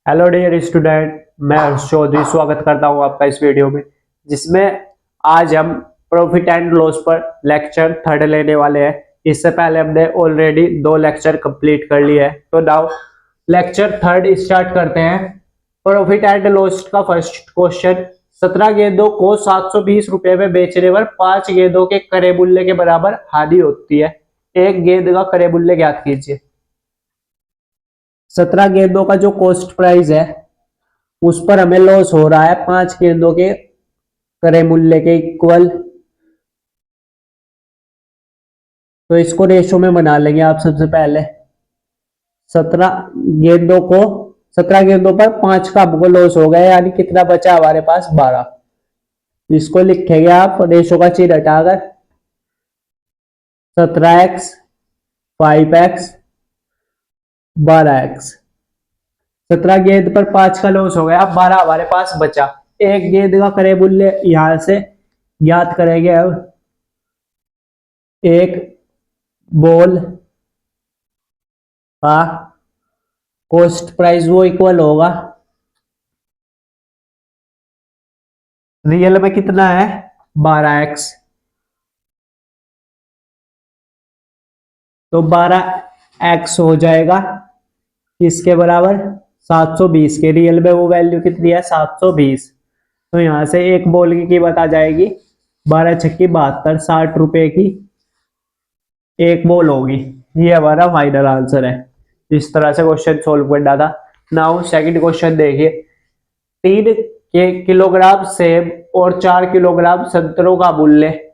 Hello dear student, मैं हर्ष चौधरी स्वागत करता हूं आपका इस वीडियो में, जिसमें आज हम प्रॉफिट एंड लॉस पर लेक्चर थर्ड लेने वाले हैं। इससे पहले हमने ऑलरेडी 2 लेक्चर कंप्लीट कर लिए हैं, तो नाउ लेक्चर थर्ड स्टार्ट करते हैं। प्रॉफिट एंड लॉस का फर्स्ट क्वेश्चन, 17 गेंदों को 720 रुपए में बेचने पर 5 गेंदों के क्रय मूल्य के बराबर हानि होती है। एक गेंद का क्रय मूल्य ज्ञात कीजिए। 17 गेंदों का जो कॉस्ट प्राइस है उस पर हमें लॉस हो रहा है 5 गेंदों के क्रय मूल्य के इक्वल। तो इसको रेशो में बना लेंगे आप सबसे पहले। 17 गेंदों को 17 गेंदों पर 5 का हमको लॉस हो गया, यानी कितना बचा हमारे पास 12। इसको लिखेंगे आप रेशो का चिन्ह हटाकर 17x 5x 12x। 17 गेंद पर 5 का लॉस हो गया, 12 हमारे पास बचा। एक गेंद का क्रय मूल्य यहां से ज्ञात करेंगे। अब एक बॉल का कॉस्ट प्राइस वो इक्वल होगा, रियल में कितना है 12x, तो 12x हो जाएगा किसके बराबर 720 के। रियल में वो वैल्यू कितनी है 720। तो यहां से एक बॉल की कीमत आ जाएगी 12 छक्की 72, 60 रुपए की एक बॉल होगी। ये हमारा फाइनल आंसर है। इस तरह से क्वेश्चन सोल्व करना था। नाउ सेकंड क्वेश्चन देखिए, 3 किलोग्राम सेब और 4 किलोग्राम संतरों का मूल्य,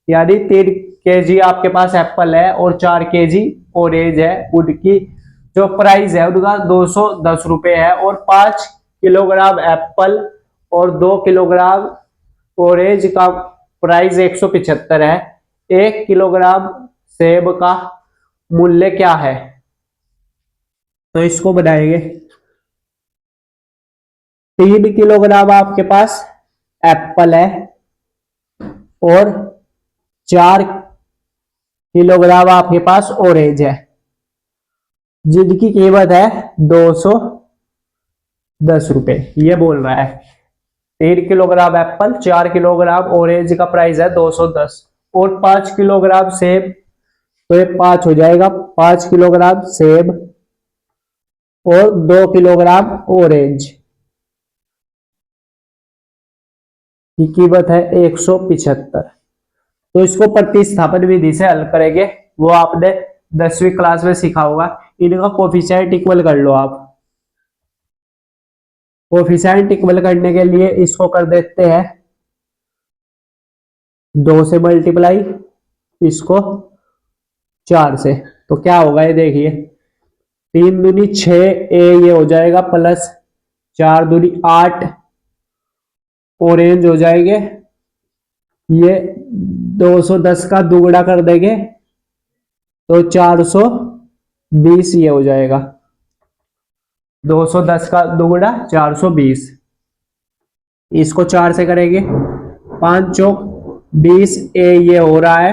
यानी 3 केजी आपके पास एप्पल है और 4 केजी ऑरेंज है, उनकी जो प्राइस है उनका 210 रुपए है, और 5 किलोग्राम एप्पल और 2 किलोग्राम ऑरेंज का प्राइस 175 है। 1 किलोग्राम सेब का मूल्य क्या है? तो इसको बनाएंगे। 3 किलोग्राम आपके पास एप्पल है और 4 किलोग्राम आपके पास ऑरेंज है, जिनकी कीमत है 210 रुपए। ये बोल रहा है 3 किलोग्राम एप्पल 4 किलोग्राम ऑरेंज का प्राइस है 210, और 5 किलोग्राम सेब, तो ये 5 हो जाएगा। 5 किलोग्राम सेब और 2 किलोग्राम ऑरेंज की कीमत है 175। तो इसको प्रतिस्थापन विधि से हल करेंगे, वो आपने 10वीं क्लास में सीखा होगा। इनका कोफिशिएंट इक्वल कर लो आप। कोफिशिएंट इक्वल करने के लिए इसको कर देते हैं 2 से मल्टीप्लाई, इसको 4 से। तो क्या होगा ये देखिए, 3 दूनी 6 ये हो जाएगा, प्लस 4 दूनी 8 ऑरेंज हो जाएंगे। ये 210 का दुगुना कर देंगे तो 420 ये हो जाएगा। 210 का दुगुना 420, इसको 4 से करेंगे 5 चौक 20 ये हो रहा है,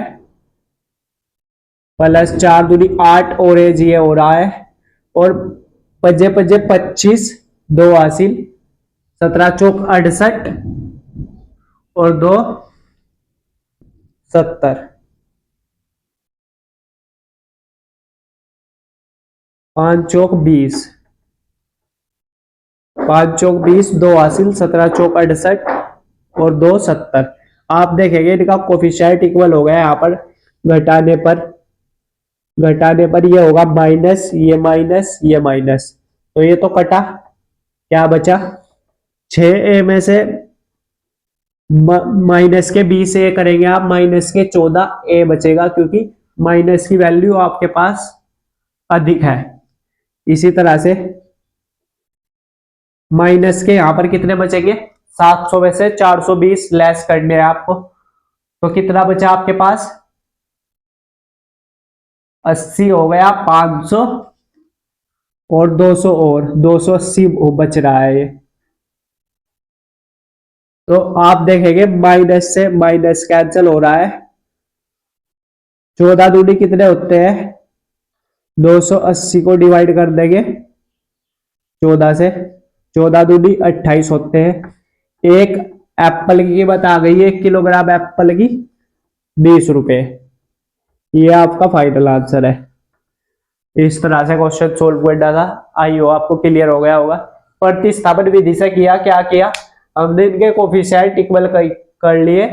प्लस 4 दूनी 8 ऑरेंज ये हो रहा है, और पजे पजे 25 2 हासिल 17 चौक 68 और 2 70, 5 चौक 20, 5 चौक 20 2 हासिल 17 चौक 68 और 2 70। आप देखेंगे इनका कोफिशिएंट इक्वल हो गया। यहाँ पर घटाने पर ये होगा माइनस, ये माइनस, ये माइनस, तो ये तो कटा, क्या बचा 6 में से माइनस के 20 करेंगे आप, माइनस के 14 बचेगा, क्योंकि माइनस की वैल्यू आपके पास अधिक है। इसी तरह से माइनस के यहां पर कितने बचेंगे, 700 में से 420 लेस करने हैं आपको, तो कितना बचा आपके पास 80 हो गया, 500 और 200 और 280 बच रहा है ये। तो आप देखेंगे माइनस से माइनस कैंसिल हो रहा है। 14 दूनी कितने होते हैं, 280 को डिवाइड कर देंगे 14 से, 14 दूनी 28 होते हैं। एक एप्पल की कीमत आ गई है, 1 किलोग्राम एप्पल की 20 रुपए। ये आपका फाइनल आंसर है। इस तरह से क्वेश्चन सोल्व करना था। आई हो आपको क्लियर हो गया होगा। प्रतिस्थापन विधि से किया, क्या किया हमने, इनके कोफिशिएंट इक्वल कर लिए।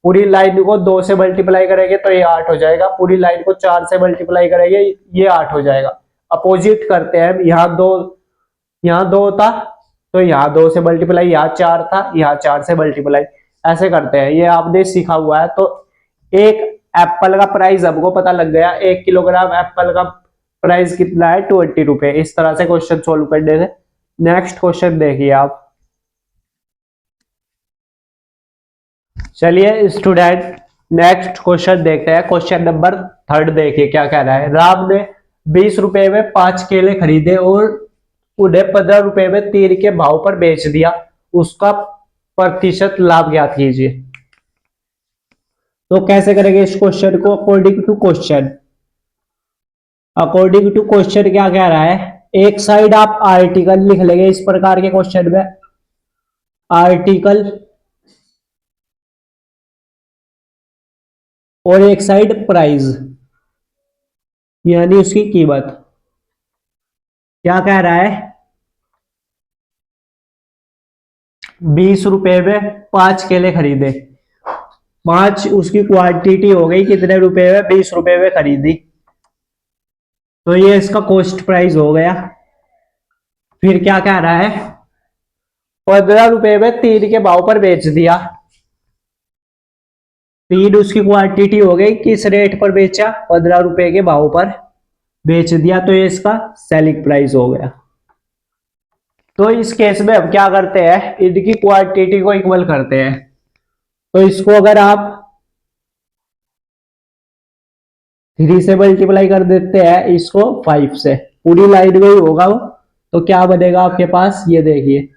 पूरी लाइन को 2 से मल्टीप्लाई करेंगे तो ये 8 हो जाएगा, पूरी लाइन को 4 से मल्टीप्लाई करेंगे ये 8 हो जाएगा। अपोजिट करते हैं, यहाँ 2 था तो यहाँ 2 से मल्टीप्लाई, यहाँ 4 था यहाँ 4 से मल्टीप्लाई, ऐसे करते हैं। ये आपने सीखा हुआ है। तो एक एप्पल का प्राइस हमको पता लग गया, 1 किलोग्राम एप्पल का प्राइस कितना है, 20 रुपए। इस तरह से क्वेश्चन सोल्व करने से। नेक्स्ट क्वेश्चन देखिए आप। चलिए स्टूडेंट नेक्स्ट क्वेश्चन देखते हैं। क्वेश्चन नंबर 3 देखिए क्या कह रहा है। राम ने 20 रुपए में 5 केले खरीदे और उन्हें 15 रुपए में 3 के भाव पर बेच दिया, उसका प्रतिशत लाभ ज्ञात कीजिए। तो कैसे करेंगे इस क्वेश्चन को? अकॉर्डिंग टू क्वेश्चन क्या कह रहा है, एक साइड आप आर्टिकल लिख लेंगे इस प्रकार के क्वेश्चन में, आर्टिकल, और एक साइड प्राइस यानी उसकी कीमत। क्या कह रहा है, 20 रुपए में 5 केले खरीदे, 5 उसकी क्वांटिटी हो गई कितने रुपए में, 20 रुपए में खरीदी, तो ये इसका कॉस्ट प्राइस हो गया। फिर क्या कह रहा है, 15 रुपए में 3 के भाव पर बेच दिया, 3 उसकी क्वांटिटी हो गई, किस रेट पर बेचा, 15 रुपए के भाव पर बेच दिया, तो ये इसका सेलिंग प्राइस हो गया। तो इस केस में हम क्या करते हैं, इनकी क्वांटिटी को इक्वल करते हैं। तो इसको अगर आप 3 से मल्टीप्लाई कर देते हैं, इसको 5 से, पूरी लाइन में ही होगा वो, तो क्या बनेगा आपके पास, ये देखिए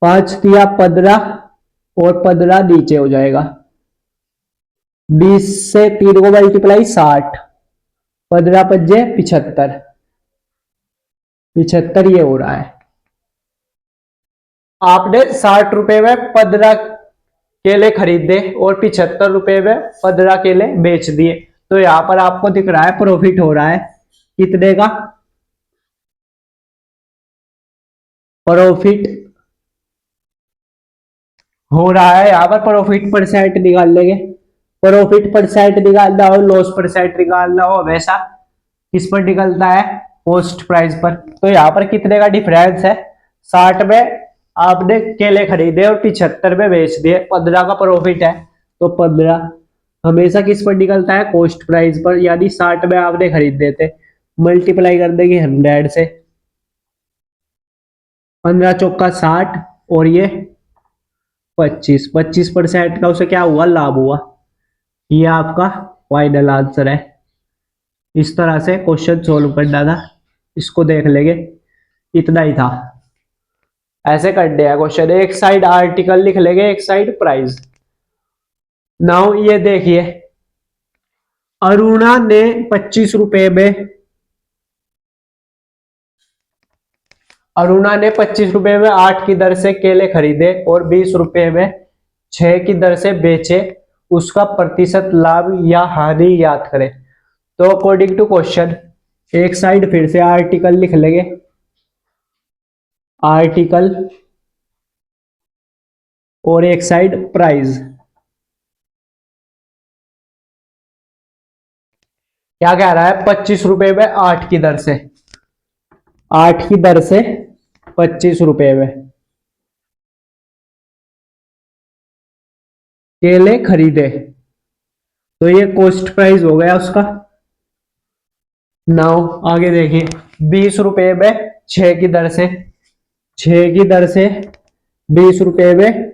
5 दिया 15 और 15 नीचे हो जाएगा, 20 से 3 को मल्टीप्लाई 60, 15 पंजे 75, 75 ये हो रहा है। आपने 60 रुपए में 15 केले खरीदे और 75 रुपए में 15 केले बेच दिए, तो यहां पर आपको दिख रहा है प्रॉफिट हो रहा है कितने का, प्रॉफिट हो रहा है। यहां पर प्रॉफिट परसेंट निकाल लेंगे, प्रॉफिट परसेंट निकालना हो, लॉस परसेंट निकालना हो, हमेशा किस पर निकलता है, कॉस्ट प्राइस पर। तो यहां पर कितने का डिफरेंस है, 60 में आपने केले खरीदे और 75 में बेच दिए, 15 का प्रॉफिट है, तो 15 हमेशा किस पर निकलता है, कॉस्ट प्राइस पर। यानी 60 में आपने खरीदे थे, मल्टीप्लाई कर देंगे 100 से, 15 चौका 60 और ये 25% का उसे क्या हुआ, लाभ हुआ। ये आपका फाइनल आंसर है। इस तरह से क्वेश्चन सोल्व करना था, इसको देख लेंगे, इतना ही था। ऐसे करने हैं क्वेश्चन, एक साइड आर्टिकल लिख लेंगे, एक साइड प्राइस। नाउ ये देखिए, अरुणा ने 25 रुपए में, अरुणा ने 25 रुपए में 8 की दर से केले खरीदे और 20 रुपए में 6 की दर से बेचे, उसका प्रतिशत लाभ या हानि याद करें। तो अकॉर्डिंग टू क्वेश्चन एक साइड फिर से आर्टिकल लिख लेंगे, आर्टिकल, और एक साइड प्राइस। क्या कह रहा है, 25 रुपए में 8 की दर से, 8 की दर से 25 रुपए में केले खरीदे, तो ये कॉस्ट प्राइस हो गया उसका। नाउ आगे देखिए, 20 रुपए में 6 की दर से, 6 की दर से 20 रुपए में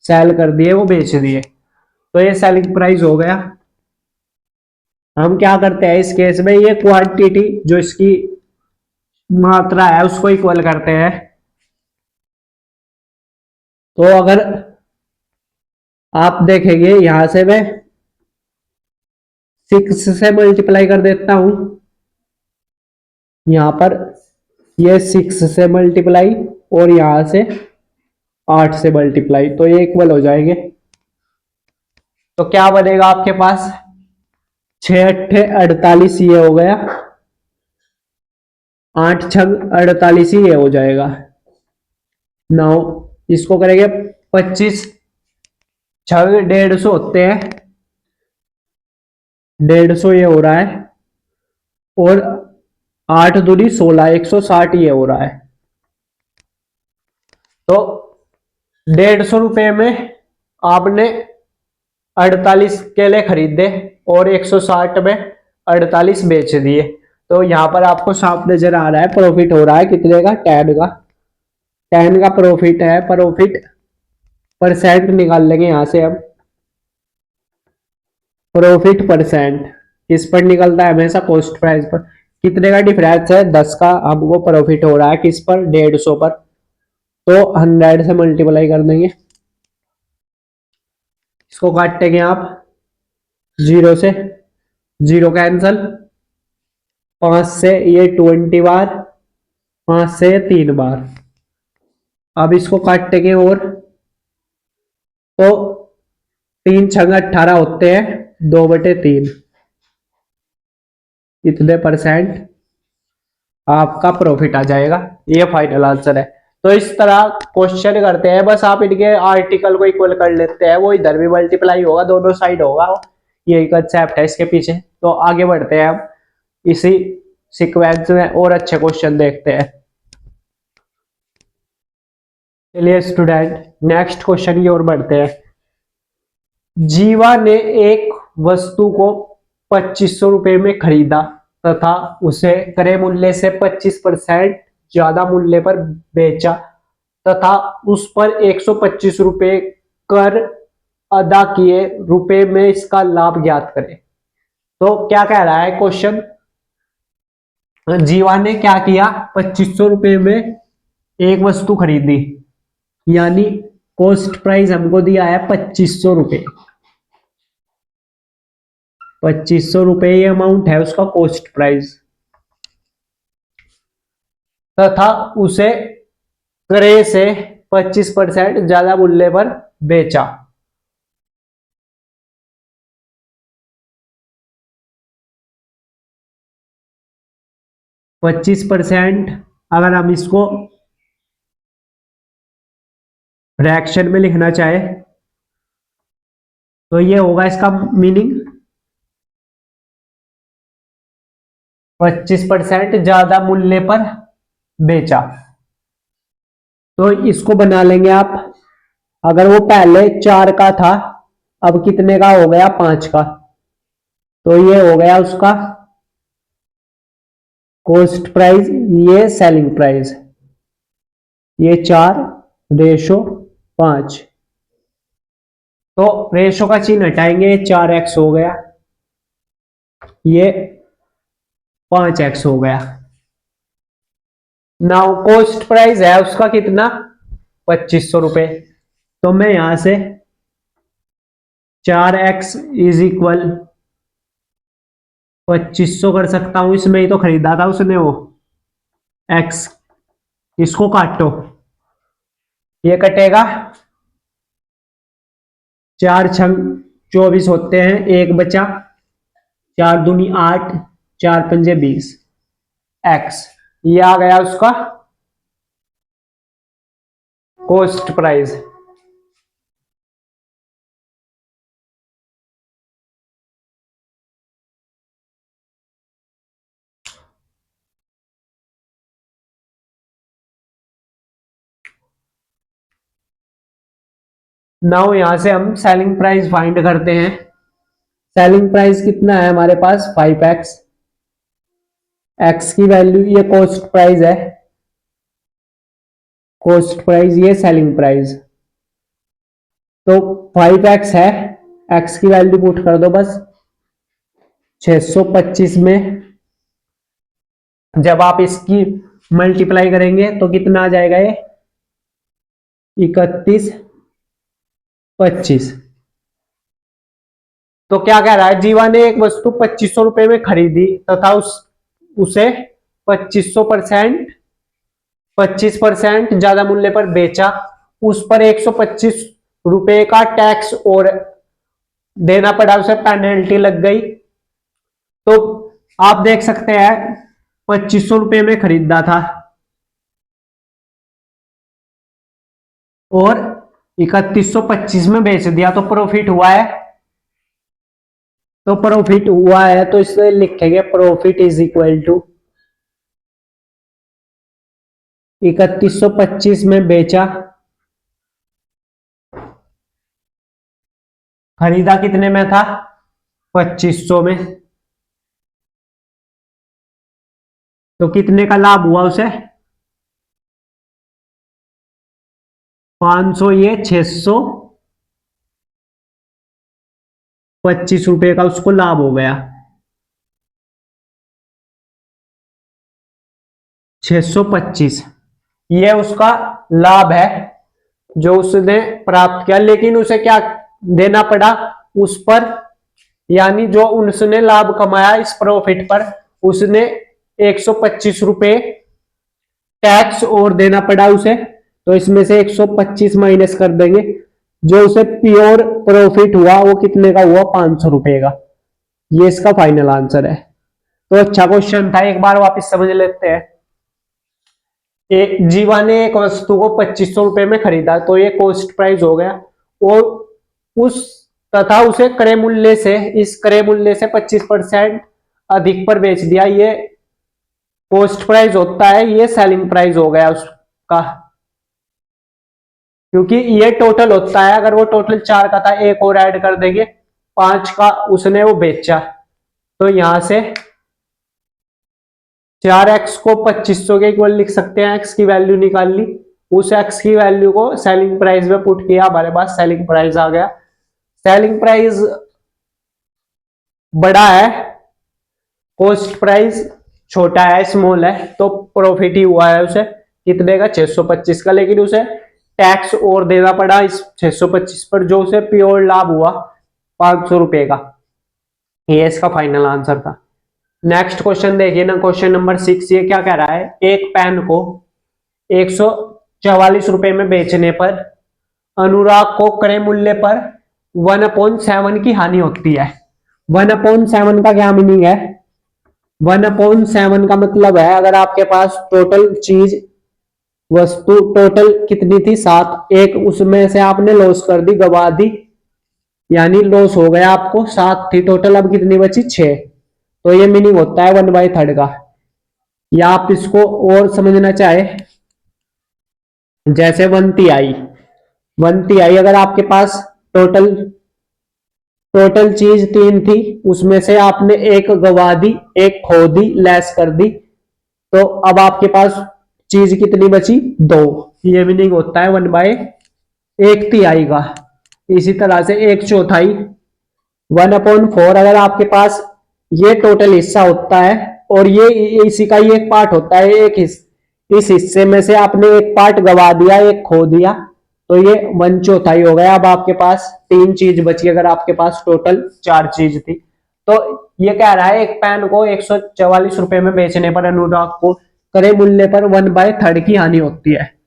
सेल कर दिए, वो बेच दिए, तो ये सेलिंग प्राइस हो गया। हम क्या करते हैं इस केस में, ये क्वांटिटी जो इसकी मात्रा है उसको इक्वल करते हैं। तो अगर आप देखेंगे यहां से मैं 6 से मल्टीप्लाई कर देता हूं, यहां पर ये 6 से मल्टीप्लाई और यहां से 8 से मल्टीप्लाई, तो ये इक्वल हो जाएंगे। तो क्या बनेगा आपके पास, 6 × 8 = 48, ये हो गया। 8 × 6 = 48 ही ये हो जाएगा। नाउ इसको करेंगे 25, 6 150 होते हैं, 150 ये हो रहा है, और 8 दूनी 16, 160 ये हो रहा है। तो 150 रुपये में आपने 48 केले खरीदे और 160 में 48 बेच दिए। तो यहां पर आपको साफ नजर आ रहा है प्रॉफिट हो रहा है कितने का, 10 का। 10 का प्रॉफिट है। प्रॉफिट परसेंट निकाल लेंगे यहां से हम। प्रॉफिट परसेंट किस पर निकलता है, हमेशा कॉस्ट प्राइस पर। कितने का डिफरेंस है, 10 का। हमको प्रॉफिट हो रहा है किस पर, 150 पर। तो 100 से मल्टीप्लाई कर देंगे। इसको काटेंगे आप 0 से, 0 कैंसल, 5 से ये 20 बार, 5 से 3 बार। अब इसको काटेंगे और, तो 3 × 18 होते हैं, 2/3। इतने परसेंट आपका प्रॉफिट आ जाएगा। ये फाइनल आंसर है। तो इस तरह क्वेश्चन करते हैं, बस आप इनके आर्टिकल को इक्वल कर लेते हैं, वो इधर भी मल्टीप्लाई होगा, दोनों साइड होगा। यही कंसेप्ट है इसके पीछे। तो आगे बढ़ते हैं हम इसी सीक्वेंस में और अच्छे क्वेश्चन देखते हैं। चलिए स्टूडेंट, नेक्स्ट क्वेश्चन की ओर बढ़ते हैं। जीवा ने एक वस्तु को 2500 रुपए में खरीदा तथा उसे क्रय मूल्य से 25% ज्यादा मूल्य पर बेचा तथा उस पर 125 रुपए कर अदा किए, रुपए में इसका लाभ ज्ञात करें। तो क्या कह रहा है क्वेश्चन, जीवा ने क्या किया, 2500 रुपए में एक वस्तु खरीदी, यानी कॉस्ट प्राइस हमको दिया है 2500 रुपए। 2500 रुपए ये अमाउंट है उसका कॉस्ट प्राइस, तथा उसे क्रय से 25% ज्यादा मूल्य पर बेचा। पच्चीस परसेंट अगर हम इसको फ्रैक्शन में लिखना चाहे तो ये होगा इसका मीनिंग, 25% ज्यादा मूल्य पर बेचा। तो इसको बना लेंगे आप, अगर वो पहले 4 का था, अब कितने का हो गया, 5 का, तो ये हो गया उसका कॉस्ट प्राइस, ये सेलिंग प्राइस। ये 4/5। तो रेशो का चिन्ह हटाएंगे, 4x हो गया, ये 5x हो गया। नाउ कॉस्ट प्राइस है उसका कितना, 2500 रुपए। तो मैं यहां से 4x = 2500 कर सकता हूं, इसमें ही तो खरीदा था उसने वो x। इसको काटो, ये कटेगा, 4 × 24 होते हैं, एक बचा, 4 दूनी 8, 4 पंजे 20, x। ये आ गया उसका कॉस्ट प्राइस। नाउ यहां से हम सेलिंग प्राइस फाइंड करते हैं। सेलिंग प्राइस कितना है हमारे पास, 5x। x की वैल्यू, ये कॉस्ट प्राइस है, कॉस्ट प्राइस, ये सेलिंग प्राइस। तो 5x है, x की वैल्यू पुट कर दो बस, 625 में जब आप इसकी मल्टीप्लाई करेंगे तो कितना आ जाएगा, ये 3125। तो क्या कह रहा है, जीवा ने एक वस्तु 2500 रुपए में खरीदी तथा उसे 2500% 25% ज्यादा मूल्य पर बेचा, उस पर 125 रुपए का टैक्स और देना पड़ा, उसे पेनल्टी लग गई। तो आप देख सकते हैं 2500 रुपए में खरीदा था और 3125 में बेच दिया, तो प्रॉफिट हुआ है। तो प्रॉफिट हुआ है तो इसे लिखेंगे प्रॉफिट इज इक्वल टू 3125 में बेचा, खरीदा कितने में था, 2500 में। तो कितने का लाभ हुआ उसे, 500, ये 625 रुपए का उसको लाभ हो गया, 625। ये उसका लाभ है जो उसने प्राप्त किया, लेकिन उसे क्या देना पड़ा उस पर, यानी जो उसने लाभ कमाया इस प्रॉफिट पर, उसने 125 रुपए टैक्स और देना पड़ा उसे। तो इसमें से 125 माइनस कर देंगे, जो उसे प्योर प्रॉफिट हुआ वो कितने का हुआ, 500 रुपए का। ये इसका फाइनल आंसर है। तो अच्छा क्वेश्चन था, एक बार वापस समझ लेते हैं। जीवा ने एक वस्तु को 2500 रुपए में खरीदा, तो ये कॉस्ट प्राइस हो गया, और उस तथा उसे क्रय मूल्य से, इस क्रय मूल्य से 25% अधिक पर बेच दिया, ये कॉस्ट प्राइस होता है, ये सेलिंग प्राइस हो गया उसका, क्योंकि ये टोटल होता है। अगर वो टोटल 4 का था, एक और ऐड कर देंगे, 5 का उसने वो बेचा, तो यहां से 4x को 2500 के इक्वल लिख सकते हैं, x की वैल्यू निकाल ली, उस x की वैल्यू को सेलिंग प्राइस में पुट किया, हमारे पास सेलिंग प्राइस आ गया। सेलिंग प्राइस बड़ा है, कॉस्ट प्राइस छोटा है, स्मॉल है, तो प्रॉफिट ही हुआ है उसे कितने का, 625 का। लेकिन उसे टैक्स और देना पड़ा इस 625 पर, जो उसे प्योर लाभ हुआ 500 रुपए का। ये इसका फाइनल आंसर था। नेक्स्ट क्वेश्चन देखिए ना, क्वेश्चन नंबर 6। ये क्या कह रहा है, एक पेन को 144 रुपए में बेचने पर अनुराग को क्रय मूल्य पर 1/7 की हानि होती है। 1/7 का क्या मीनिंग है, 1/7 का मतलब है, अगर आपके पास टोटल चीज वस्तु टोटल कितनी थी, 7, एक उसमें से आपने लॉस कर दी, गवा दी, यानी लॉस हो गया आपको, 7 थी टोटल, अब कितनी बची, 6। तो ये मीनिंग होता है 1/3 का। या आप इसको और समझना चाहे, जैसे 1/3, 1/3 अगर आपके पास टोटल टोटल चीज 3 थी, उसमें से आपने एक गवा दी, एक खो दी, लेस कर दी, तो अब आपके पास चीज कितनी बची, 2। ये मीनिंग होता है 1/1/3 का। इसी तरह से 1/4, 1/4 अगर आपके पास ये टोटल हिस्सा होता है और ये इसी का ही एक पार्ट होता है, इस हिस्से में से आपने एक पार्ट गवा दिया, एक खो दिया, तो ये 1/4 हो गया। अब आपके पास 3 चीज बची, अगर आपके पास टोटल 4 चीज थी। तो ये कह रहा है, एक पेन को 144 रुपए में बेचने पर अनुराग को क्रय मूल्य पर 1/3 की हानि होती है।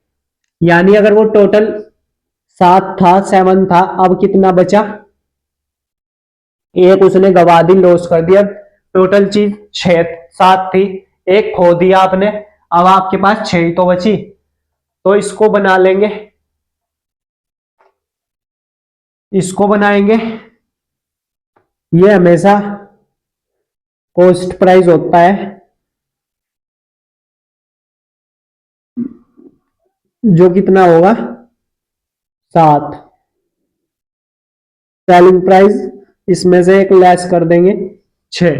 यानी अगर वो टोटल 7 था, 7 था, अब कितना बचा, एक उसने गवा दी, लॉस कर दिया, टोटल चीज 7 थी, एक खो दिया आपने, अब आपके पास 6 ही तो बची। तो इसको बना लेंगे, इसको बनाएंगे, ये हमेशा कॉस्ट प्राइस होता है, जो कितना होगा, 7। सेलिंग प्राइस इसमें से एक लेस कर देंगे, 6।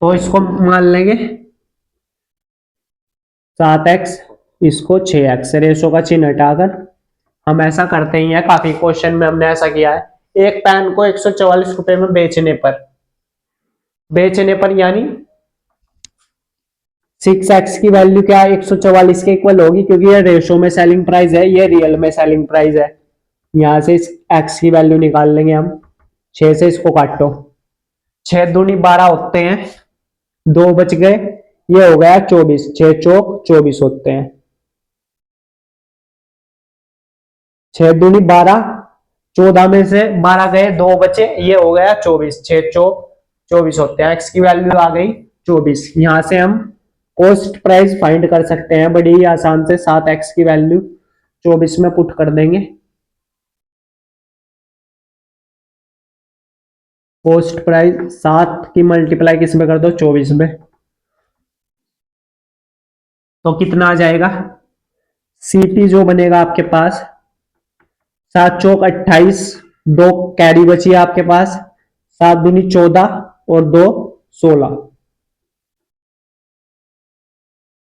तो इसको मान लेंगे 7x, इसको 6x, रेशो का चिन्ह हटाकर। हम ऐसा करते ही हैं, काफी क्वेश्चन में हमने ऐसा किया है। एक पेन को 144 रुपए में बेचने पर यानी 6x की वैल्यू क्या, 144 के इक्वल होगी, क्योंकि ये रेशो में सेलिंग प्राइस है, ये रियल में सेलिंग प्राइस है। यहां से इस x की वैल्यू निकाल लेंगे हम, 6 से इसको काटो, 6 दूनी 12 होते हैं, 2 बच गए, ये हो गया 24, 6 चौक 24 होते हैं, 6 दूनी 12, 14 में से 12 गए, 2 बचे, ये हो गया 24, 6 चौक 24 होते हैं। एक्स की वैल्यू आ गई 24। यहां से हम कॉस्ट प्राइस फाइंड कर सकते हैं बड़ी ही आसान से। 7x की वैल्यू 24 में पुट कर देंगे। कॉस्ट प्राइस 7 की मल्टीप्लाई किस में कर दो, 24 में, तो कितना आ जाएगा सीपी जो बनेगा आपके पास, 7 चौक 28, 2 कैरी बची है आपके पास, 7 दूनी 14 और 2 16।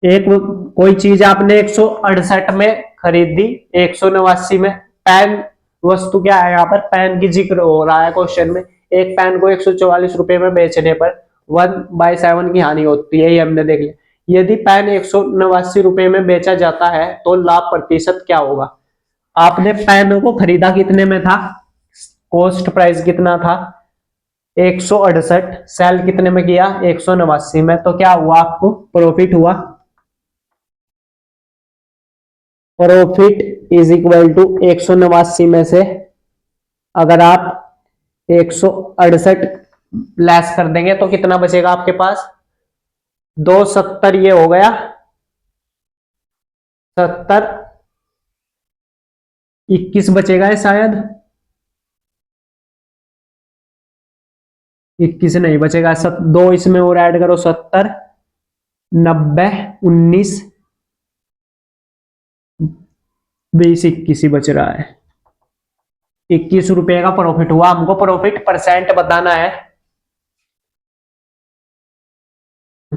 एक कोई चीज आपने 168 में खरीदी, 189 में। पेन वस्तु क्या है, यहाँ पर पेन की जिक्र हो रहा है क्वेश्चन में। एक पेन को 144 रुपए में बेचने पर 1/7 की हानि होती है, ये हमने देख लिया। यदि पेन 189 रुपए में बेचा जाता है तो लाभ प्रतिशत क्या होगा। आपने पेन को खरीदा कितने में था, कॉस्ट प्राइस कितना था 168, सेल कितने में किया 189 में, तो क्या हुआ आपको प्रॉफिट हुआ। प्रॉफिट इज इक्वल टू 189 में से अगर आप 168 लेस कर देंगे तो कितना बचेगा आपके पास, 270, ये हो गया 70, 21 बचेगा है शायद, 21 नहीं बचेगा, 2 इसमें और ऐड करो, 70, 90, 19, 20, 21 ही बच रहा है। 21 रुपए का प्रॉफिट हुआ। हमको प्रॉफिट परसेंट बताना है।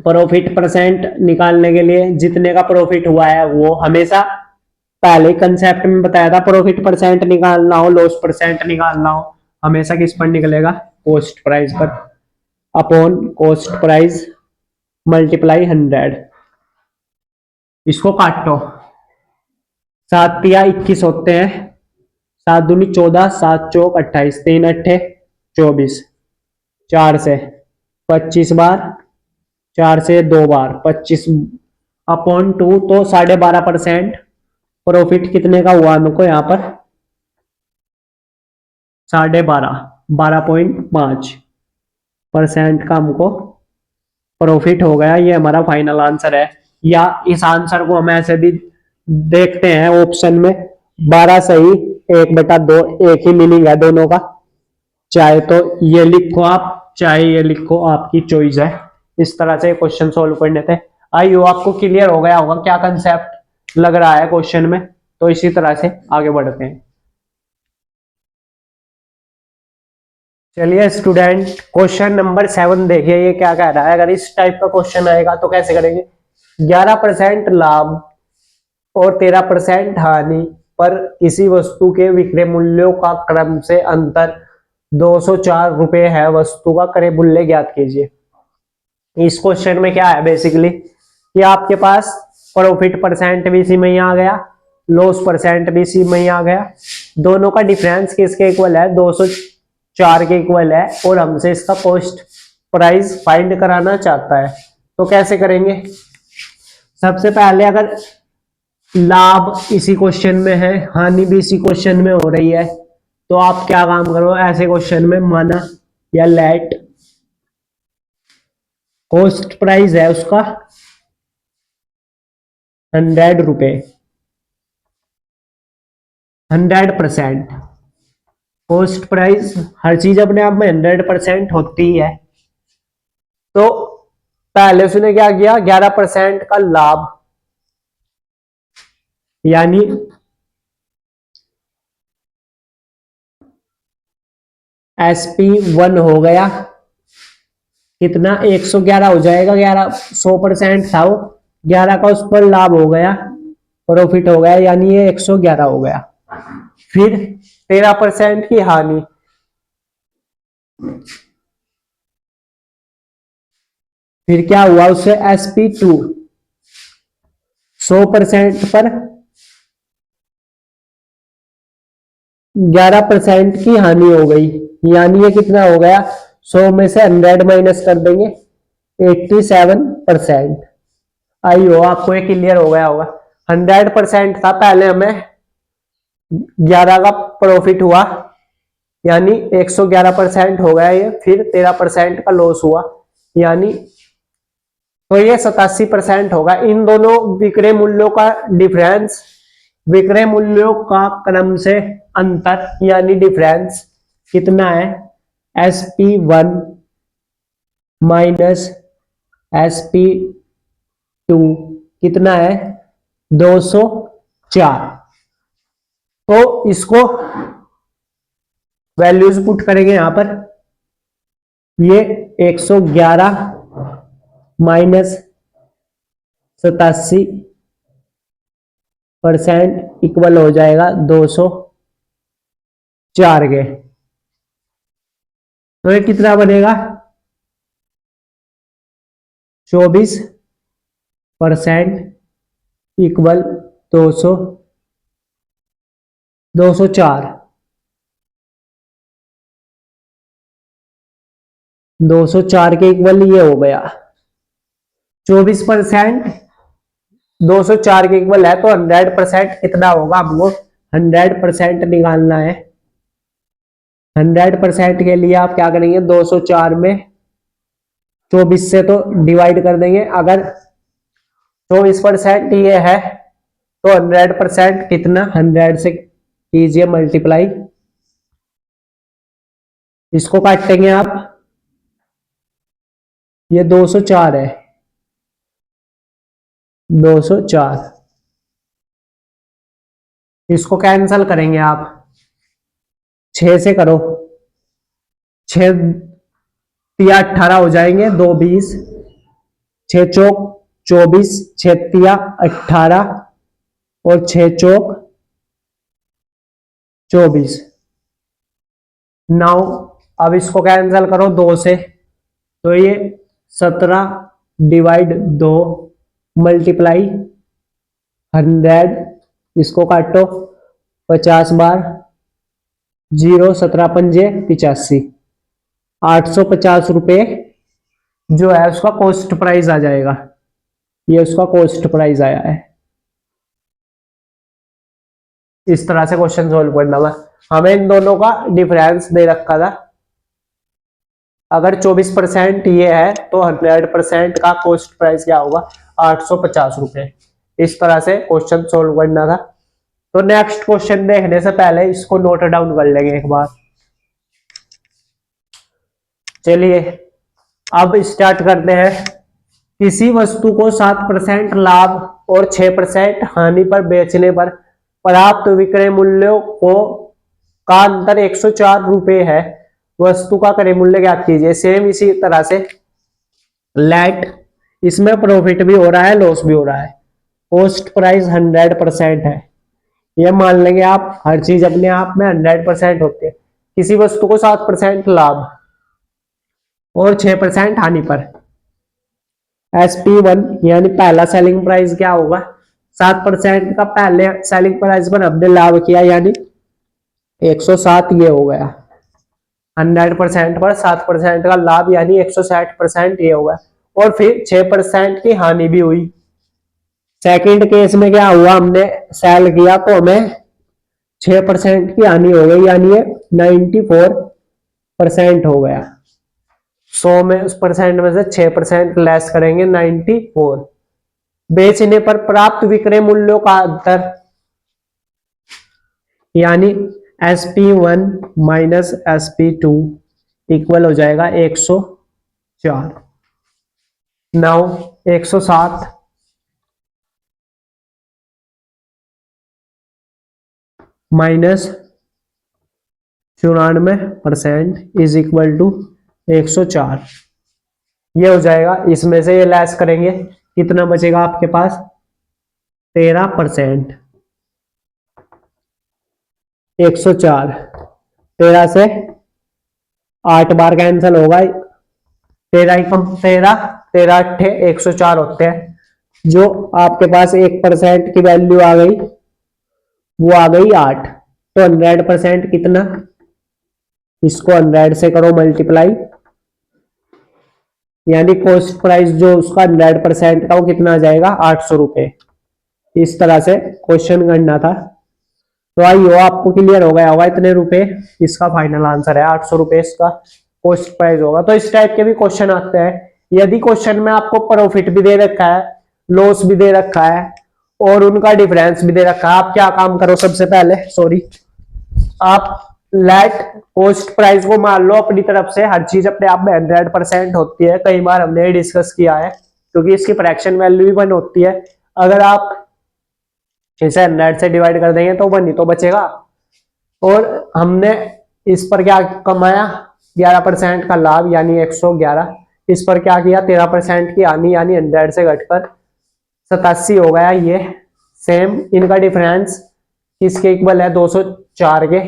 प्रॉफिट परसेंट निकालने के लिए जितने का प्रॉफिट हुआ है वो हमेशा पहले कंसेप्ट में बताया था, प्रॉफिट परसेंट निकालना हो, लॉस परसेंट निकालना हो, हमेशा किस पर निकलेगा, कॉस्ट प्राइस पर, अपॉन कॉस्ट प्राइस मल्टीप्लाई 100। इसको काटो, 7 या 21 होते हैं, 7 दूनी 14, 7 चौक 28, 3 अट्ठे 24, 4 से 25 बार, 4 से 2 बार 25 अपॉन 2, तो 12.5%। प्रॉफिट कितने का हुआ हमको यहाँ पर, 12.5% का हमको प्रॉफिट हो गया। ये हमारा फाइनल आंसर है। या इस आंसर को हम ऐसे भी देखते हैं ऑप्शन में, 12 सही 1/2, एक ही मीनिंग है दोनों का। चाहे तो ये लिखो आप, चाहे ये लिखो, आपकी चॉइस है। इस तरह से क्वेश्चन सोल्व करने थे। आई हो आपको क्लियर हो गया होगा क्या कंसेप्ट लग रहा है क्वेश्चन में। तो इसी तरह से आगे बढ़ते हैं। चलिए स्टूडेंट, क्वेश्चन नंबर 7 देखिए, ये क्या कह रहा है। अगर इस टाइप का क्वेश्चन आएगा तो कैसे करेंगे। 11% लाभ और 13% हानि पर किसी वस्तु के विक्रय मूल्यों का क्रम से अंतर 204 रुपए है, वस्तु का क्रय मूल्य ज्ञात कीजिए। इस क्वेश्चन में क्या है बेसिकली कि आपके पास प्रॉफिट परसेंट भी इसी में ही आ गया, लॉस परसेंट भी इसी में ही आ गया। दोनों का डिफरेंस किसके इक्वल है, 204 के इक्वल है, और हमसे इसका कॉस्ट प्राइस फाइंड कराना चाहता है। तो कैसे करेंगे। सबसे पहले अगर लाभ इसी क्वेश्चन में है, हानि भी इसी क्वेश्चन में हो रही है, तो आप क्या काम करो, ऐसे क्वेश्चन में माना या लेट कॉस्ट प्राइस है उसका 100 रुपए, 100%। कॉस्ट प्राइस हर चीज अपने आप में 100% होती है। तो पहले उसने क्या किया, 11% का लाभ, यानी SP1 हो गया कितना, 111 हो जाएगा। 11 100% था वो, 11 का उस पर लाभ हो गया, प्रॉफिट हो गया, यानी ये 111 हो गया। फिर 13% की हानि, फिर क्या हुआ उससे SP2 100% पर 11% की हानि हो गई, यानी ये कितना हो गया, 100 में से 100 माइनस कर देंगे 87%। आई हो, आपको ये क्लियर हो गया होगा। 100% था, पहले हमें 11 का प्रॉफिट हुआ, यानी 111% हो गया ये, फिर 13% का लॉस हुआ, यानी तो ये 87% होगा। इन दोनों विक्रय मूल्यों का डिफरेंस, विक्रय मूल्यों का क्रम से अंतर यानी डिफरेंस कितना है, SP1 माइनस SP2 कितना है, 204। तो इसको वैल्यूज पुट करेंगे यहां पर, ये 111 माइनस 87% इक्वल हो जाएगा 204 के। तो ये कितना बनेगा, 24% इक्वल 204 204 के इक्वल ये हो गया 24%। 204 के इक्वल है तो 100% कितना होगा, हमको 100% निकालना है। 100% के लिए आप क्या करेंगे, 204 में 24 से तो डिवाइड कर देंगे। अगर 24% ये है तो 100% कितना, 100 से कीजिए मल्टीप्लाई, इसको काटेंगे आप, ये 204 है, 204, इसको कैंसल करेंगे आप, 6 से करो, 6 तिया 18 हो जाएंगे, 2 20, 6 चौक 24, 6 तिया 18 और 6 चौक 24। नाउ अब इसको कैंसिल करो 2 से, तो ये 17 डिवाइड 2 मल्टीप्लाई 100, इसको काटो 50 बार, 0 17 पंजे 85, 850 रुपये जो है उसका कॉस्ट प्राइस आ जाएगा। ये उसका कॉस्ट प्राइस आया है। इस तरह से क्वेश्चन सोल्व करना है। हमें इन दोनों का डिफरेंस दे रखा था, अगर 24% ये है तो 100% का कॉस्ट प्राइस क्या होगा, 850 रुपये। इस तरह से क्वेश्चन सोल्व करना था। तो नेक्स्ट क्वेश्चन देखने से पहले इसको नोट डाउन कर लेंगे एक बार। चलिए अब स्टार्ट करते हैं। किसी वस्तु को 7% लाभ और 6% हानि पर बेचने पर प्राप्त विक्रय मूल्यों को का अंतर 104 रुपए है। वस्तु का क्रय मूल्य ज्ञात कीजिए। सेम इसी तरह से लेट, इसमें प्रॉफिट भी हो रहा है, लॉस भी हो रहा है। कॉस्ट प्राइस 100% है, ये मान लेंगे आप। हर चीज अपने आप में 100% होती है। किसी वस्तु को 7% लाभ और 6% हानि पर, SP1 यानी पहला सेलिंग प्राइस क्या होगा, 7% का पहले सेलिंग प्राइस पर हमने लाभ किया, यानी 107 ये हो गया। 100% पर 7% का लाभ यानी 160% ये होगा। और फिर 6% की हानि भी हुई। सेकंड केस में क्या हुआ, हमने सेल किया तो हमें 6% की हानि हो गई, यानी ये 94% हो गया। 100 में उस परसेंट में से 6% लेस करेंगे, 94। बेचने पर प्राप्त विक्रय मूल्यों का अंतर यानी SP1 माइनस SP2 इक्वल हो जाएगा 104। Now 107 minus 94% is equal to 104। ये हो जाएगा, इसमें से ये लेस करेंगे, कितना बचेगा आपके पास, 13%। 104 13 से 8 बार कैंसिल होगा, 13 कम 13 13 अट्ठे 104 होते हैं। जो आपके पास 1% की वैल्यू आ गई वो आ गई 8। तो 100% कितना, इसको 100 से करो मल्टीप्लाई, यानी कॉस्ट प्राइस जो उसका 100% का वो कितना आ जाएगा, 800 रुपये। इस तरह से क्वेश्चन करना था। तो आइयो आपको क्लियर हो गया होगा इतने रुपए, इसका फाइनल आंसर है 800 रुपये इसका कॉस्ट प्राइस होगा। तो इस टाइप के भी क्वेश्चन आते हैं। यदि क्वेश्चन में आपको प्रॉफिट भी दे रखा है, लॉस भी दे रखा है और उनका डिफरेंस भी दे रखा है, आप क्या काम करो, सबसे पहले आप लेट कॉस्ट प्राइस को मान लो अपनी तरफ से। हर चीज अपने आप में 100% होती है, कई बार हमने डिस्कस किया है, क्योंकि इसकी फ्रैक्शन वैल्यू भी 1 होती है। अगर आप इसे 100 से डिवाइड कर देंगे तो 1 ही तो बचेगा। और हमने इस पर क्या कमाया, 11% का लाभ यानी 111। इस पर क्या किया, 13% की हानि यानी 100 से घटकर 87 हो गया। ये सेम इनका डिफरेंस किसके इक्वल है, 204 के।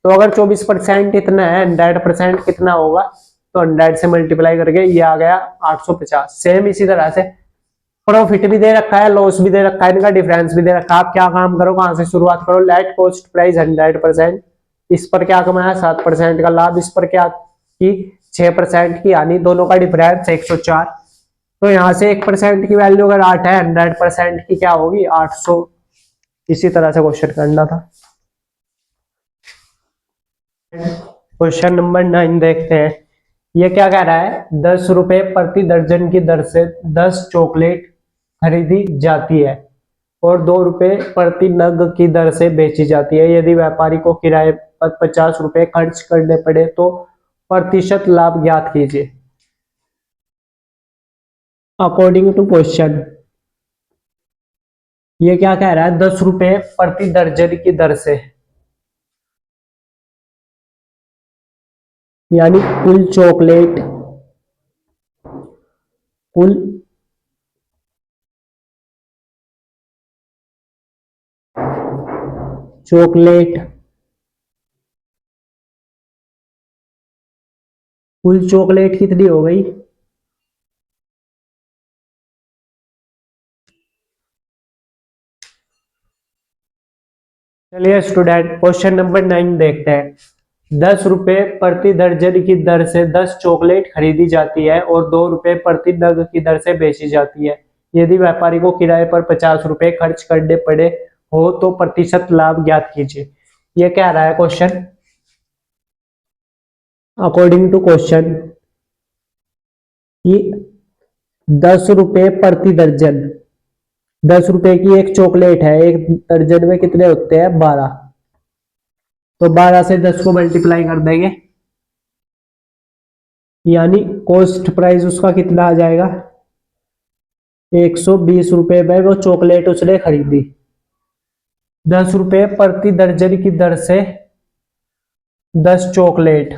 तो अगर 24% इतना है, 100% कितना होगा, तो 100 से मल्टीप्लाई करके ये आ गया 850। सेम इसी तरह से प्रॉफिट भी दे रखा है, लॉस भी दे रखा है, इनका डिफरेंस भी दे रखा है। आप क्या काम करो, कहां से शुरुआत करो, लेट कॉस्ट प्राइस 100%। इस पर क्या कमाया, 7% का लाभ। इस पर क्या की, 6% की हानि, दोनों का डिफरेंस 104। तो यहां से 1% की वैल्यू अगर 8 है, 100% की क्या होगी, 800। इसी तरह से क्वेश्चन करना था। क्वेश्चन नंबर 9 देखते हैं। ये क्या कह रहा है, 10 रुपए प्रति दर्जन की दर से 10 चॉकलेट खरीदी जाती है और 2 रुपए प्रति नग की दर से बेची जाती है। यदि व्यापारी को किराए पर 50 रुपए खर्च करने पड़े तो प्रतिशत लाभ ज्ञात कीजिए। अकॉर्डिंग टू क्वेश्चन ये क्या कह रहा है, 10 रुपए प्रति दर्जन की दर से, यानी कुल चॉकलेट कुल चॉकलेट कितनी हो गई, चलिए स्टूडेंट क्वेश्चन नंबर 9 देखते हैं। 10 रुपए प्रति दर्जन की दर से 10 चॉकलेट खरीदी जाती है और 2 रुपए प्रति नग की दर से बेची जाती है। यदि व्यापारी को किराए पर 50 रुपए खर्च करने पड़े हो तो प्रतिशत लाभ ज्ञात कीजिए। ये क्या रहा है क्वेश्चन, अकॉर्डिंग टू क्वेश्चन कि 10 रुपए प्रति दर्जन, 10 रुपए की एक चॉकलेट है, एक दर्जन में कितने होते हैं, 12। तो 12 से 10 को मल्टीप्लाई कर देंगे, यानी कॉस्ट प्राइस उसका कितना आ जाएगा, 120 रुपए में वो चॉकलेट उसने खरीदी। 10 रुपए प्रति दर्जन की दर से 10 चॉकलेट,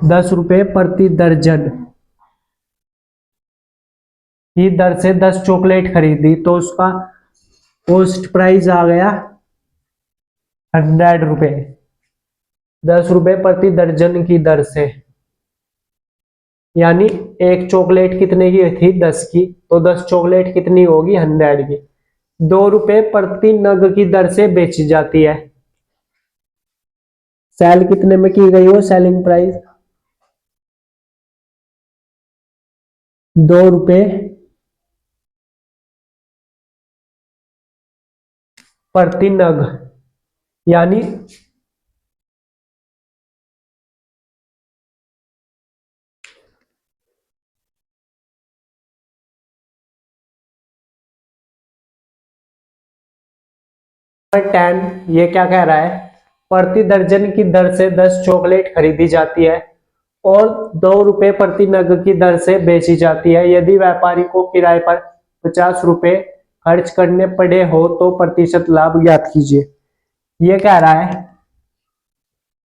10 रुपए प्रति दर्जन की दर से 10 चॉकलेट खरीदी, तो उसका कॉस्ट प्राइस आ गया 100 रुपए। 10 रुपए प्रति दर्जन की दर से, यानी एक चॉकलेट कितने की थी, 10 की, तो 10 चॉकलेट कितनी होगी, 100 की। 2 रुपए प्रति नग की दर से बेची जाती है। सेल कितने में की गई हो, सेलिंग प्राइस 2 रुपए प्रति नग, यानी नंबर 10 ये क्या कह रहा है, प्रति दर्जन की दर से 10 चॉकलेट खरीदी जाती है और 2 रुपए प्रति नग की दर से बेची जाती है। यदि व्यापारी को किराए पर 50 रुपए खर्च करने पड़े हो तो प्रतिशत लाभ ज्ञात कीजिए। ये कह रहा है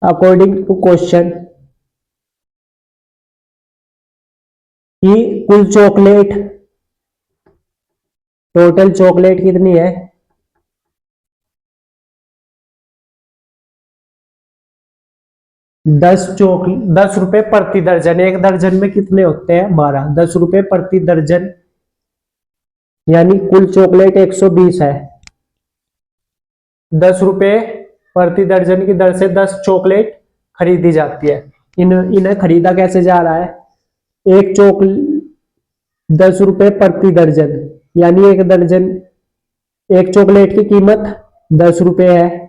अकॉर्डिंग टू क्वेश्चन कि कुल चॉकलेट, टोटल चॉकलेट कितनी है, 10 रुपए प्रति दर्जन, एक दर्जन में कितने होते हैं, 12। 10 रुपए प्रति दर्जन यानी कुल चॉकलेट 120 है। 10 रुपए प्रति दर्जन की दर से 10 चॉकलेट खरीदी जाती है। इन्हें खरीदा कैसे जा रहा है, एक चॉक 10 रुपए प्रति दर्जन, यानी एक दर्जन, एक चॉकलेट की कीमत 10 रुपए है।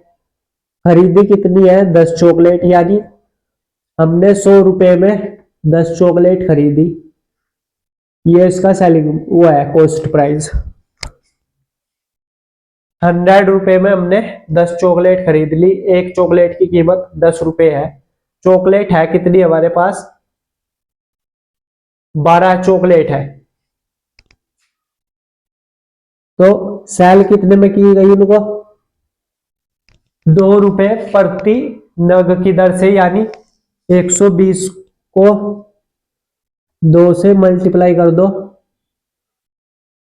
खरीदी कितनी है? 10 चॉकलेट, यानी हमने 100 रुपए में 10 चॉकलेट खरीदी। ये इसका सेलिंग वो है कॉस्ट प्राइस। 100 रुपए में हमने 10 चॉकलेट खरीद ली, एक चॉकलेट की कीमत 10 रुपए है। चॉकलेट है कितनी हमारे पास? 12 चॉकलेट है। तो सेल कितने में की गई उनको? 2 रुपए प्रति नग की दर से, यानी 120 को 2 से मल्टीप्लाई कर दो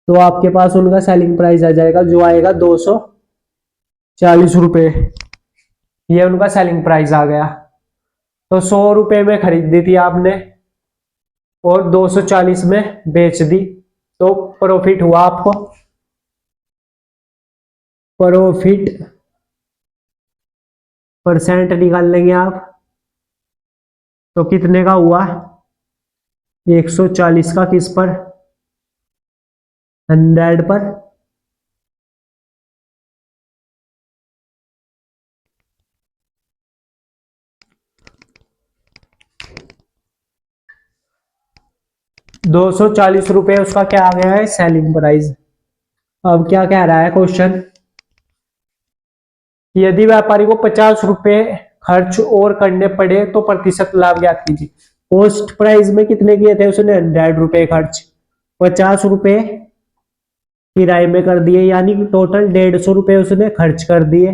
तो आपके पास उनका सेलिंग प्राइस आ जाएगा, जो आएगा 240 रुपए। ये उनका सेलिंग प्राइस आ गया। तो 100 रुपए में खरीदी थी आपने और 240 में बेच दी, तो प्रॉफिट हुआ आपको। प्रॉफिट परसेंट निकाल लेंगे आप, तो कितने का हुआ? 140 का किस पर? 100 पर। ₹240 उसका क्या आ गया है? Selling price. अब क्या कह रहा है क्वेश्चन? यदि व्यापारी को 50 रुपए खर्च और करने पड़े तो प्रतिशत लाभ ज्ञात कीजिए। कॉस्ट प्राइस में कितने किए थे उसने? 100 रुपए खर्च, 50 रुपए किराए में कर दिए, यानी टोटल 150 रुपए उसने खर्च कर दिए।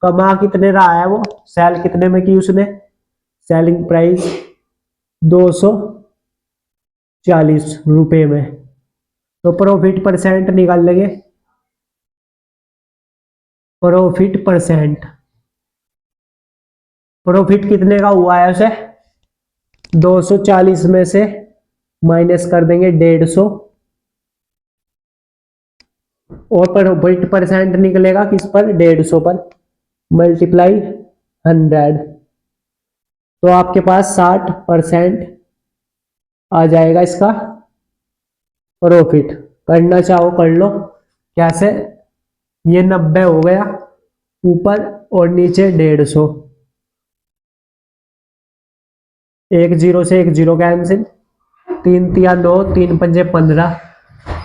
कमा कितने रहा है वो? सेल कितने में की उसने? सेलिंग प्राइस 240 रुपए में। तो प्रॉफिट परसेंट निकाल लेंगे। प्रॉफिट परसेंट, प्रॉफिट कितने का हुआ है उसे? 240 में से माइनस कर देंगे 150 और प्रॉफिट परसेंट निकलेगा किस पर? 150 पर, मल्टीप्लाई 100। तो आपके पास 60% आ जाएगा इसका प्रॉफिट। करना चाहो कर लो। कैसे? ये 90 हो गया ऊपर और नीचे 150, एक जीरो से एक जीरो कैंसिल, 3 तिया 9, 3 पंजे 15,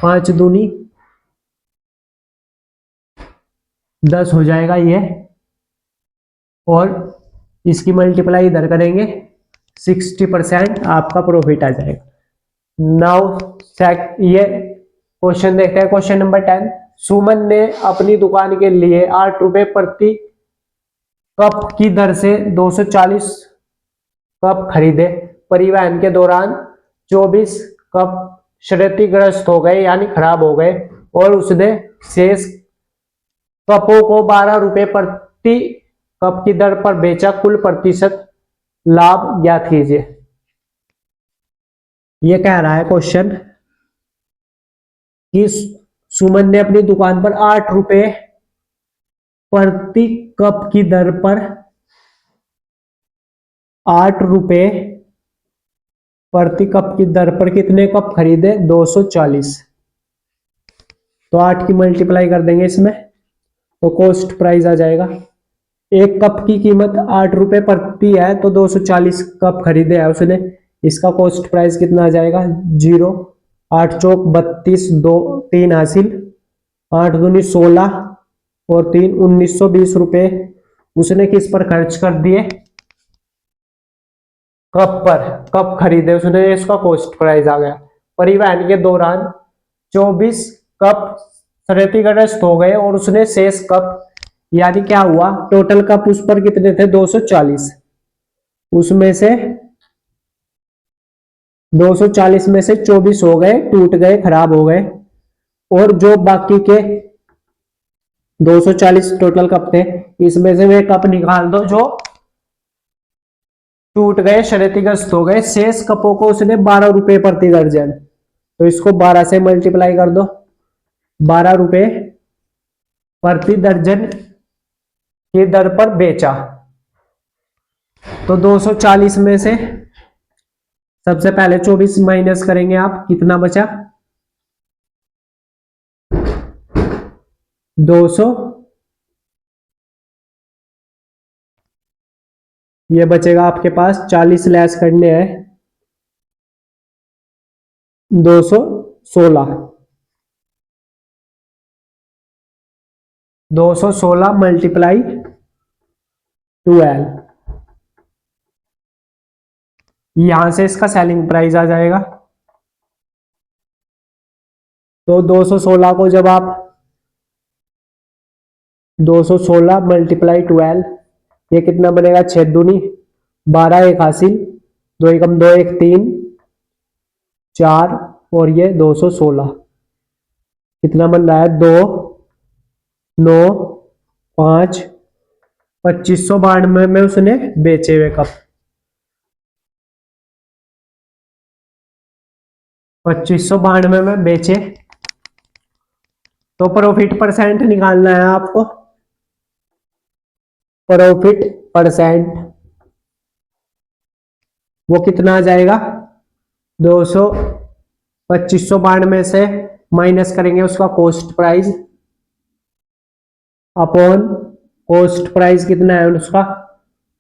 5 दूनी 10 हो जाएगा ये, और इसकी मल्टीप्लाई इधर करेंगे, 60% आपका प्रॉफिट आ जाएगा। नाउ ये क्वेश्चन देखते हैं, क्वेश्चन नंबर 10। सुमन ने अपनी दुकान के लिए 8 रुपए प्रति कप की दर से 240 कप खरीदे। परिवहन के दौरान 24 कप क्षतिग्रस्त हो गए, यानी खराब हो गए, और उसने शेष कपों को 12 रुपए प्रति कप की दर पर बेचा। कुल प्रतिशत लाभ ज्ञात कीजिए। ये कह रहा है क्वेश्चन कि सुमन ने अपनी दुकान पर 8 रुपए प्रति कप की दर पर 8 रुपए प्रति कप की दर पर कितने कप खरीदे? 240। तो 8 की मल्टीप्लाई कर देंगे इसमें, तो कॉस्ट प्राइस आ जाएगा। एक कप की कीमत 8 रुपए प्रति है, तो 240 कप खरीदे है उसने। इसका कॉस्ट प्राइस कितना आ जाएगा? 0, 8 चौक 32, 2 3 हासिल, 8 दूनी 16 और 3 1920 रुपए उसने किस पर खर्च कर दिए? कप पर। कप खरीदे उसने, इसका कॉस्ट प्राइस आ गया। परिवहन के दौरान 24 कप क्षतिग्रस्त हो गए और उसने शेष कप, यानी क्या हुआ? टोटल कप उस पर कितने थे? 240। उसमें से 240 में से 24 हो गए, टूट गए, खराब हो गए, और जो बाकी के 240 टोटल कप थे, इसमें से वे कप निकाल दो जो टूट गए, क्षतिग्रस्त हो गए। शेष कपों को उसने 12 रुपए प्रति दर्जन, तो इसको 12 से मल्टीप्लाई कर दो, 12 रुपए प्रति दर्जन की दर पर बेचा। तो 240 में से सबसे पहले 24 माइनस करेंगे आप, कितना बचा? 200, ये बचेगा आपके पास 40 लेस करने हैं 216, 216 मल्टीप्लाई 12, यहां से इसका सेलिंग प्राइस आ जाएगा। तो 216 को जब आप 216 मल्टीप्लाई 12, ये कितना बनेगा? 6 दूनी 12, एक हासिल, 2 एकम 2, एक 3, 4, और ये 216 कितना बन रहा है? 2, 9, 5, 2592 में उसने बेचे हुए कप, 2592 में बेचे। तो प्रॉफिट परसेंट निकालना है आपको, प्रॉफिट परसेंट वो कितना आ जाएगा? 200, 2592 से माइनस करेंगे उसका cost price upon cost price कितना है उसका?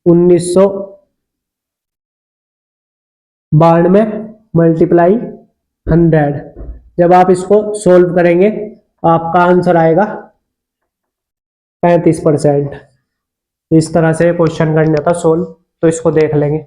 1992 मल्टीप्लाई 100। जब आप इसको सोल्व करेंगे आपका आंसर आएगा 35%। इस तरह से क्वेश्चन करना था सोल्व, तो इसको देख लेंगे।